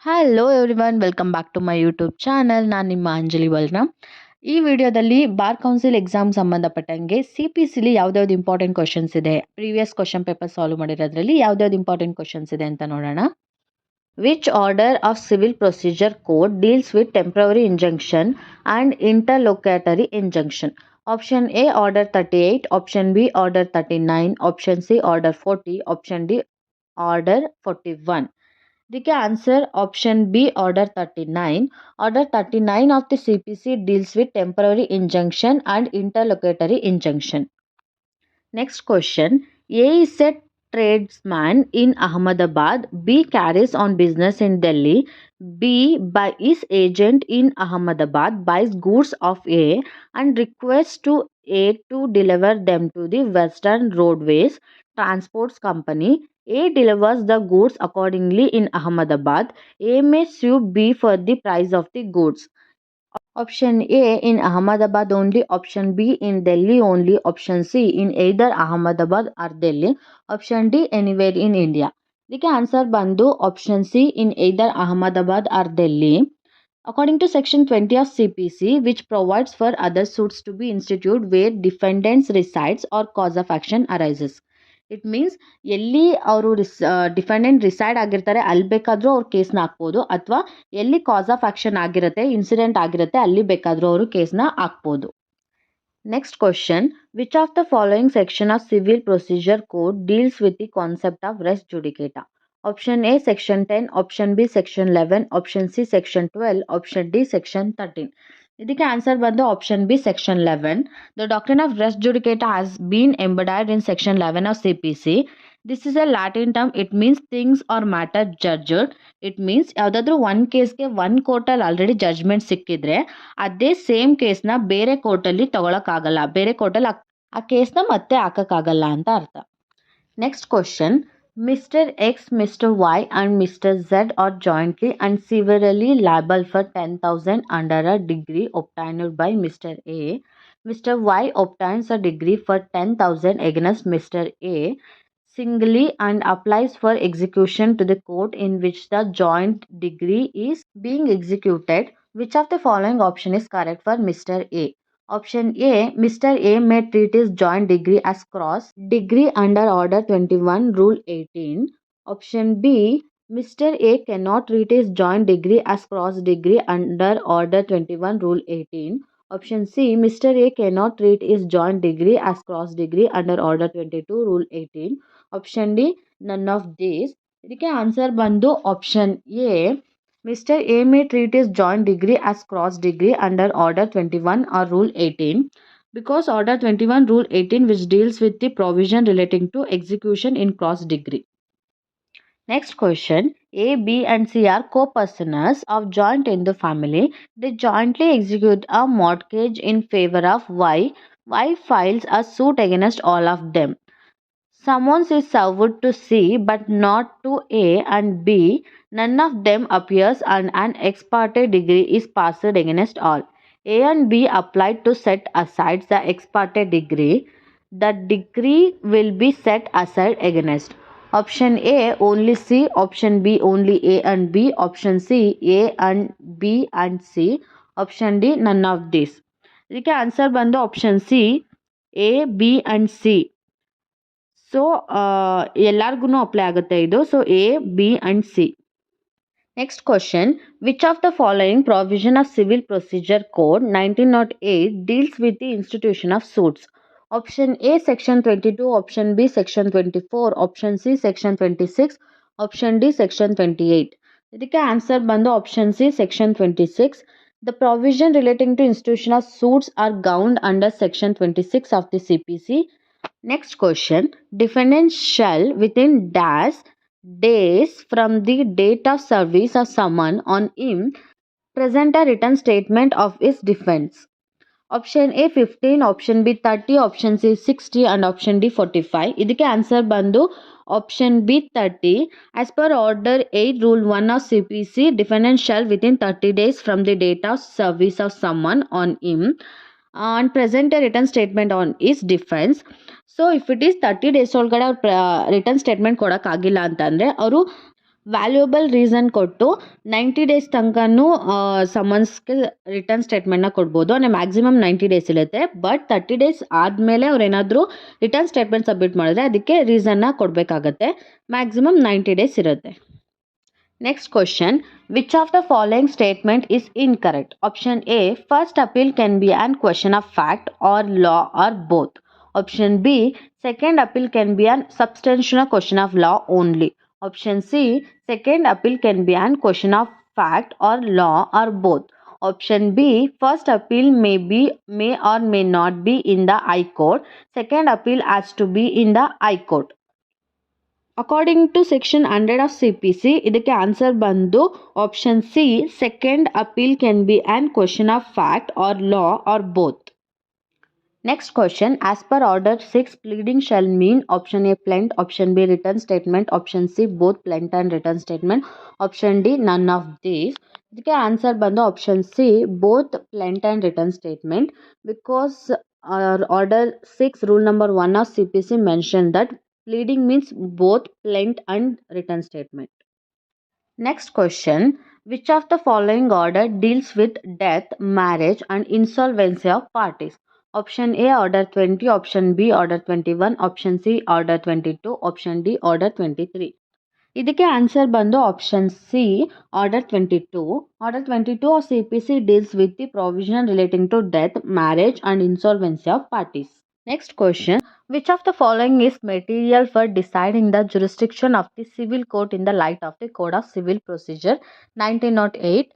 Hello everyone, welcome back to my YouTube channel. ನಾನು ನಿಮ್ಮ ಅಂಜಲಿ ಬಲ್ರಾಮ್. ಈ ವಿಡಿಯೋದಲ್ಲಿ ಬಾರ್ ಕೌನ್ಸಿಲ್ ಎಕ್ಸಾಮ್ ಸಂಬಂಧಪಟ್ಟಂಗೆ CPCಲಿ ಯಾವ್ದಾವ್ದು ಇಂಪಾರ್ಟೆಂಟ್ ಕ್ವಶನ್ಸ್ ಇದೆ, ಪ್ರೀವಿಯಸ್ ಕ್ವಶನ್ ಪೇಪರ್ ಸಾಲ್ವ್ ಮಾಡಿರೋದ್ರಲ್ಲಿ ಯಾವ್ದಾವ್ದು ಇಂಪಾರ್ಟೆಂಟ್ ಕ್ವಶನ್ಸ್ ಇದೆ ಅಂತ ನೋಡೋಣ. Which order of civil procedure code deals with temporary injunction and interlocutory injunction? Option A order 38, option B order 39, option C order 40, option D order 41. ಇದಕ್ಕೆ answer option B order 39. Order 39 of the CPC deals with temporary injunction and interlocutory injunction. Next question. A is a tradesman in Ahmedabad. B carries on business in Delhi. B, by his agent in Ahmedabad, buys goods of A and requests to A to deliver them to the Western Roadways Transports Company. A delivers the goods accordingly in Ahmedabad. A may sue B for the price of the goods. Option A in Ahmedabad only, option B in Delhi only, option C in either Ahmedabad or Delhi, option D anywhere in India. ಇದಕ್ಕೆ answer ಬಂದು option C in either Ahmedabad or Delhi. According to section 20 of CPC, which provides for other suits to be instituted where defendants resides or cause of action arises. It means ಎಲ್ಲಿ ಅವರು defendant reside ಆಗಿರ್ತಾರೆ ಅಲ್ಲಿ ಬೇಕಾದರೂ ಅವ್ರು ಕೇಸ್ನ ಹಾಕ್ಬೋದು, ಅಥವಾ ಎಲ್ಲಿ ಕಾಸ್ ಆಫ್ ಆಕ್ಷನ್ ಆಗಿರುತ್ತೆ, ಇನ್ಸಿಡೆಂಟ್ ಆಗಿರುತ್ತೆ, ಅಲ್ಲಿ ಬೇಕಾದರೂ ಅವರು ಕೇಸ್ನ ಹಾಕ್ಬೋದು. Next question. Which of the following section of civil procedure code deals with the concept of res judicata? Option A section 10, option B section 11, option C section 12, option D section 13. ಇದಕ್ಕೆ answer ಬಂದು option B section 11. The doctrine of res judicata has been embodied in section 11 of CPC. This is A Latin term. It means things are matter judged. It means ಯಾವುದಾದ್ರೂ ಒಂದು ಕೇಸ್ಗೆ ಒಂದು ಕೋರ್ಟಲ್ಲಿ already judgment ಸಿಕ್ಕಿದ್ರೆ ಅದೇ same ಕೇಸ್ನ ಬೇರೆ ಕೋರ್ಟಲ್ಲಿ ತಗೊಳಕ್ಕಾಗಲ್ಲ, ಬೇರೆ ಕೋರ್ಟಲ್ಲಿ ಆ ಕೇಸ್ನ ಮತ್ತೆ ಹಾಕೋಕ್ಕಾಗಲ್ಲ ಅಂತ ಅರ್ಥ. Next question. Mr. X, Mr. Y and Mr. Z are jointly and severally liable for 10,000 under a degree obtained by Mr. A. Mr. Y obtains a degree for 10,000 against Mr. A singly and applies for execution to the court in which the joint degree is being executed. Which of the following option is correct for Mr. A? Option A, Mr. A may treat his joint degree as cross degree under Order 21, Rule 18. Option B, Mr. A cannot treat his joint degree as cross degree under Order 21, Rule 18. Option C, Mr. A cannot treat his joint degree as cross degree under Order 22, Rule 18. Option D, none of these. ಇದಕ್ಕೆ answer ಬಂದು option A. Mr. A may treat his joint degree as cross degree under Order 21 or Rule 18 because Order 21, Rule 18 which deals with the provision relating to execution in cross degree. Next question. A, B and C are co-personers of joint in the family. They jointly execute a mortgage in favor of Y. Y files a suit against all of them. Summons is served to C but not to A and B. None of them appears and an ex parte degree is passed against all. A and B applied to set aside the ex parte degree. The degree will be set aside against. Option A only C, option B only A and B, option C A and B and C, option D none of these. ಇದಕ್ಕೆ answer ಬಂದು option C A, B and C. So ಎಲ್ಲರಿಗೂ apply ಆಗುತ್ತೆ ಇದು. So A, B and C. Next question. Which of the following provision of civil procedure code 1908 deals with the institution of suits? Option A section 22, option B section 24, option C section 26, option D section 28. ಇದಕ್ಕೆ answer ಬಂದು option C section 26. The provision relating to institution of suits are governed under section 26 of the CPC. Next question. Defendant shall within dash days from the date of service of summon on him present a written statement of his defense. Option A 15, option B 30, option C 60 and option D 45. ಇದಕ್ಕೆ answer ಬಂದು option B 30. As per order 8 rule 1 of CPC, defendant shall within 30 days from the date of service of someone on him and present a written statement on his defense. So if it is 30 days ಒಳಗಡೆ ಅವ್ರು return statement ಕೊಡೋಕ್ಕಾಗಿಲ್ಲ ಅಂತಂದರೆ ಅವರು valuable reason ಕೊಟ್ಟು 90 days ತನಕನೂ ಸಮನ್ಸ್ಗೆ return ಸ್ಟೇಟ್ಮೆಂಟ್ನ ಕೊಡ್ಬೋದು. ಅಂದರೆ maximum 90 days ಇರುತ್ತೆ. But 30 days ಆದಮೇಲೆ ಅವ್ರು ಏನಾದರೂ ರಿಟರ್ನ್ ಸ್ಟೇಟ್ಮೆಂಟ್ ಸಬ್ಮಿಟ್ ಮಾಡಿದ್ರೆ ಅದಕ್ಕೆ ರೀಸನ್ನ ಕೊಡಬೇಕಾಗತ್ತೆ. ಮ್ಯಾಕ್ಸಿಮಮ್ 90 ಡೇಸ್ ಇರುತ್ತೆ. Next question, which of the following statement is incorrect? Option A, first appeal can be an question of fact or law or both. Option B, second appeal can be an substantial question of law only. Option C, second appeal can be an question of fact or law or both. Option B, first appeal may or may not be in the High Court. Second appeal has to be in the High Court. According to section 100 of CPC ಇದಕ್ಕೆ answer ಬಂದು option C, second appeal can be on question of fact or law or both. Next question, as per order 6 pleading shall mean option A plaint, option B written statement, option C both plaint and written statement, option D none of these. ಇದಕ್ಕೆ answer ಬಂದು option C, both plaint and written statement, because order 6 rule number 1 of CPC mention that pleading means both plaint and written statement. Next question, which of the following order deals with death, marriage and insolvency of parties? Option A, order 20, option B, order 21, option C, order 22, option D, order 23. ಇದಕ್ಕೆ answer ಬಂದು option C, order 22. Order 22 of CPC deals with the provision relating to death, marriage and insolvency of parties. Next question, which of the following is material for deciding the jurisdiction of the civil court in the light of the Code of Civil Procedure 1908?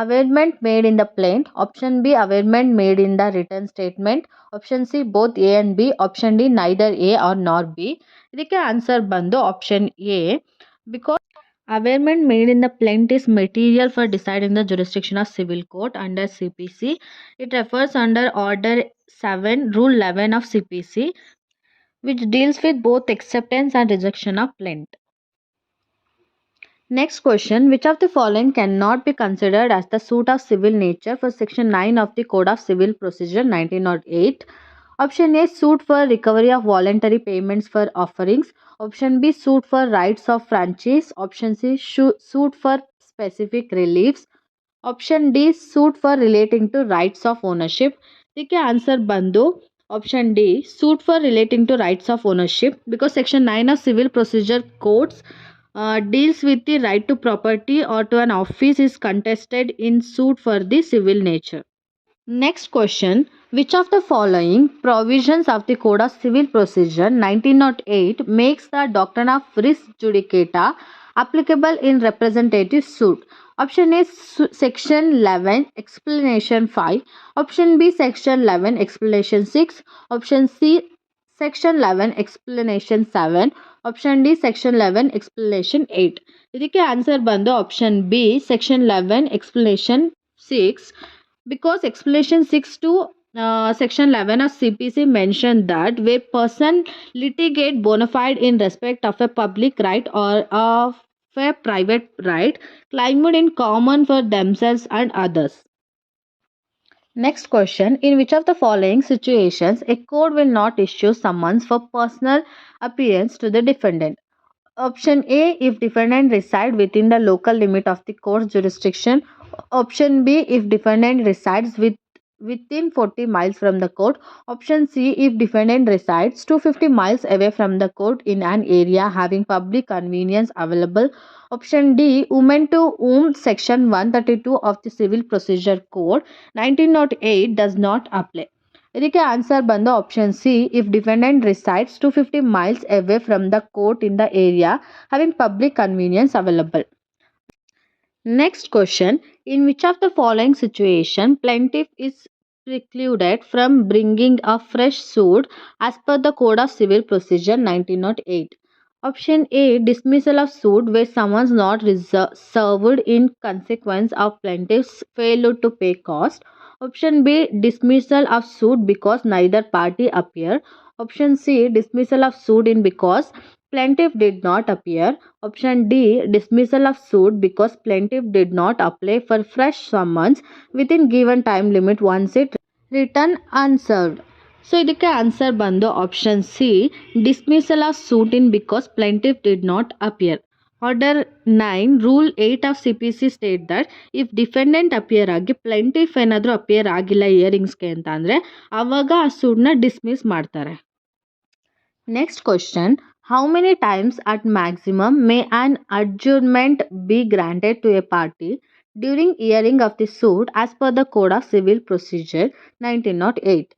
Averment made in the plaint, option B, averment made in the written statement, option C both A and B, option D neither A or nor B. ಇದಕ್ಕೆ answer ಬಂದು option A, because averment made in the plaint is material for deciding the jurisdiction of civil court under CPC. It refers under order 7 rule 11 of CPC, which deals with both acceptance and rejection of plaint. Next question, which of the following cannot be considered as the suit of civil nature for section 9 of the Code of Civil Procedure 1908? Option A, suit for recovery of voluntary payments for offerings. Option B, suit for rights of franchise. Option C, suit for specific reliefs. Option D, suit for relating to rights of ownership. ಇದಕ್ಕೆ answer ಬಂದು option D, suit for relating to rights of ownership, because section 9 of Civil Procedure Codes deals with the right to property or to an office is contested in suit for the civil nature. Next question, which of the following provisions of the Code of Civil Procedure 1908 makes the doctrine of res judicata applicable in representative suit? Option A, section 11 explanation 5, option B, section 11 explanation 6, option C, section 11 explanation 7, option D, section 11 explanation 8. ಇದಕ್ಕೆ answer ಬಂದು option B, section 11 explanation 6, because explanation 6 to section 11 of CPC mentioned that where person litigate bona fide in respect of a public right or of a private right claimed in common for themselves and others. Next question, in which of the following situations a court will not issue summons for personal appearance to the defendant? Option A, if defendant reside within the local limit of the court's jurisdiction. Option B, if defendant resides within 40 miles from the court. Option C, if defendant resides 250 miles away from the court in an area having public convenience available. Option D, women to whom section 132 of the Civil Procedure Code 1908 does not apply. ಇದಕ್ಕೆ answer ಬಂದು option C, if defendant resides 250 miles away from the court in the area having public convenience available. Next question, in which of the following situation plaintiff is precluded from bringing a fresh suit as per the Code of Civil Procedure 1908? Option A, dismissal of suit where summons not served in consequence of plaintiff's failure to pay cost. Option B, dismissal of suit because neither party appeared. Option C, dismissal of suit in because plaintiff did not appear. Option D, dismissal of suit because plaintiff did not apply for fresh summons within given time limit once it written unserved. So ಇದಕ್ಕೆ answer ಬಂದು option C, dismissal of suit in because plaintiff did not appear. Order 9 rule 8 of CPC state that if defendant appear ಆಗಿ plaintiff ಏನಾದರೂ appear ಆಗಿಲ್ಲ ಇಯರಿಂಗ್ಸ್ಗೆ ಅಂತ ಅಂದರೆ ಆವಾಗ ಆ ಸೂಡ್ನ ಡಿಸ್ಮಿಸ್ ಮಾಡ್ತಾರೆ. Next question, how many times at maximum may an adjournment be granted to a party during hearing of the suit as per the code of civil procedure 1908?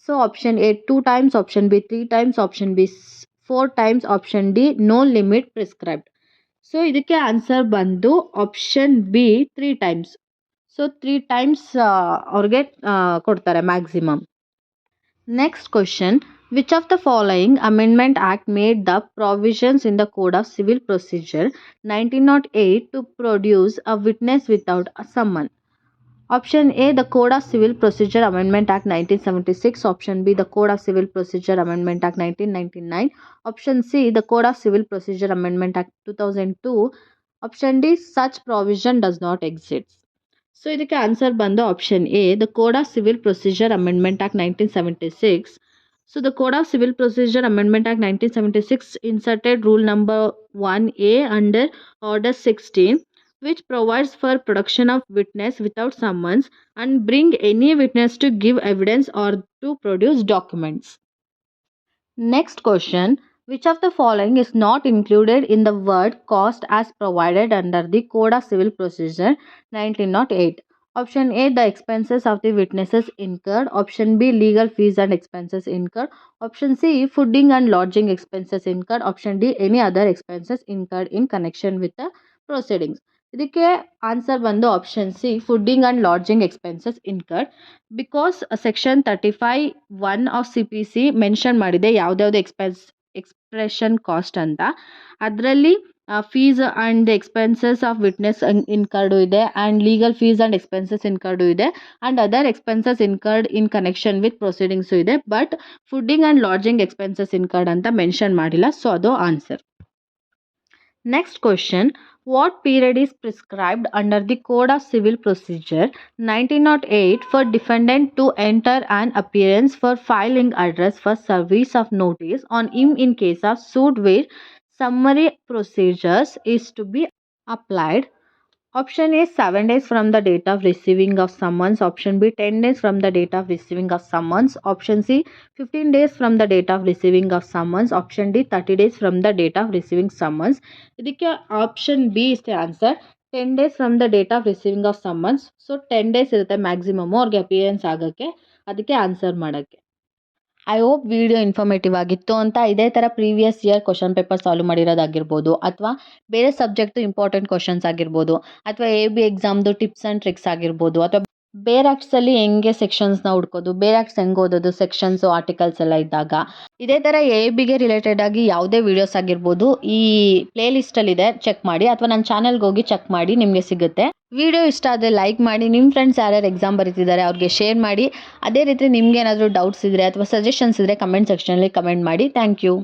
So option A 2 times, option B 3 times, option B 4 times, option D no limit prescribed. So ಇದಕ್ಕೆ answer ಬಂದು option B 3 times. So 3 times ಅವ್ರಿಗೆ ಕೊಡ್ತಾರೆ maximum. Next question, which of the following amendment act made the provisions in the code of civil procedure 1908 to produce a witness without a summon? Option A, the Code of Civil Procedure Amendment Act 1976. Option B, the Code of Civil Procedure Amendment Act 1999. Option C, the Code of Civil Procedure Amendment Act 2002. Option D, such provision does not exist. So, ಇದಕ್ಕೆ answer ಬಂದು option A, the code of civil procedure amendment act 1976. So, the Code of Civil Procedure Amendment Act 1976 inserted rule number 1A under Order 16, which provides for production of witness without summons and bring any witness to give evidence or to produce documents. Next question, which of the following is not included in the word cost as provided under the Code of Civil Procedure 1908? Option A, the expenses of the witnesses incurred. Option B, legal fees and expenses incurred. Option C, fooding and lodging expenses incurred. Option D, any other expenses incurred in connection with the proceedings. ಇದಕ್ಕೆ answer ಬಂದು option C, fooding and lodging expenses incurred. Because section 35(1) of CPC mention ಮಾಡಿದೆ ಯಾವುದ್ಯಾವುದು expression cost ಅಂತ. ಅದರಲ್ಲಿ fees and expenses of witness incurred ಇದೆ, and legal fees and expenses incurred ಇದೆ, and other expenses incurred in connection with proceedings ಇದೆ. But fooding and lodging expenses incurred ಅಂತ mention ಮಾಡಿಲ್ಲ. So ಅದು answer. Next question, what period is prescribed under the Code of Civil Procedure 1908 for defendant to enter an appearance for filing address for service of notice on him in case of suit where summary procedures is to be applied? Option A, 7 days from the date of receiving of summons. Option B, 10 days from the date of receiving of summons. Option C, 15 days from the date of receiving of summons. Option D, 30 days from the date of receiving summons. ಇದಕ್ಕೆ option B is the answer. 10 days from the date of receiving of summons. So 10 days ಇರುತ್ತೆ maximum ಅವ್ರಿಗೆ appearance ಆಗೋಕ್ಕೆ, ಅದಕ್ಕೆ answer ಮಾಡೋಕ್ಕೆ. I hope video informative ಆಗಿತ್ತು ಅಂತ. ಇದೇ ಥರ previous year question paper solve ಮಾಡಿರೋದಾಗಿರ್ಬೋದು, ಅಥವಾ ಬೇರೆ ಸಬ್ಜೆಕ್ಟು ಇಂಪಾರ್ಟೆಂಟ್ ಕ್ವಶನ್ಸ್ ಆಗಿರ್ಬೋದು, ಅಥವಾ AB ಎಕ್ಸಾಮ್ದು ಟಿಪ್ಸ್ ಆ್ಯಂಡ್ ಟ್ರಿಕ್ಸ್ ಆಗಿರ್ಬೋದು, ಅಥವಾ ಬೇರೆ ಆ್ಯಕ್ಟ್ಸಲ್ಲಿ ಹೆಂಗೆ ಸೆಕ್ಷನ್ಸ್ನ ಹುಡ್ಕೋದು, ಬೇರೆ ಆ್ಯಕ್ಟ್ಸ್ ಹೆಂಗೆ ಓದೋದು, ಸೆಕ್ಷನ್ಸು ಆರ್ಟಿಕಲ್ಸ್ ಎಲ್ಲ ಇದ್ದಾಗ, ಇದೇ ಥರ ABಗೆ ರಿಲೇಟೆಡ್ ಆಗಿ ಯಾವುದೇ ವೀಡಿಯೋಸ್ ಆಗಿರ್ಬೋದು ಈ ಪ್ಲೇ ಲಿಸ್ಟಲ್ಲಿದೆ, ಚೆಕ್ ಮಾಡಿ, ಅಥವಾ ನನ್ನ ಚಾನಲ್ಗೆ ಹೋಗಿ ಚೆಕ್ ಮಾಡಿ, ನಿಮಗೆ ಸಿಗುತ್ತೆ. ವಿಡಿಯೋ ಇಷ್ಟ ಆದರೆ ಲೈಕ್ ಮಾಡಿ, ನಿಮ್ಮ ಫ್ರೆಂಡ್ಸ್ ಯಾರ್ಯಾರು ಎಕ್ಸಾಮ್ ಬರೀತಿದ್ದಾರೆ ಅವ್ರಿಗೆ ಶೇರ್ ಮಾಡಿ. ಅದೇ ರೀತಿ ನಿಮ್ಗೆ ಏನಾದರೂ ಡೌಟ್ಸ್ ಇದ್ದರೆ ಅಥವಾ ಸಜೆಷನ್ಸ್ ಇದ್ದರೆ ಕಮೆಂಟ್ ಸೆಕ್ಷನಲ್ಲಿ ಕಮೆಂಟ್ ಮಾಡಿ. Thank you.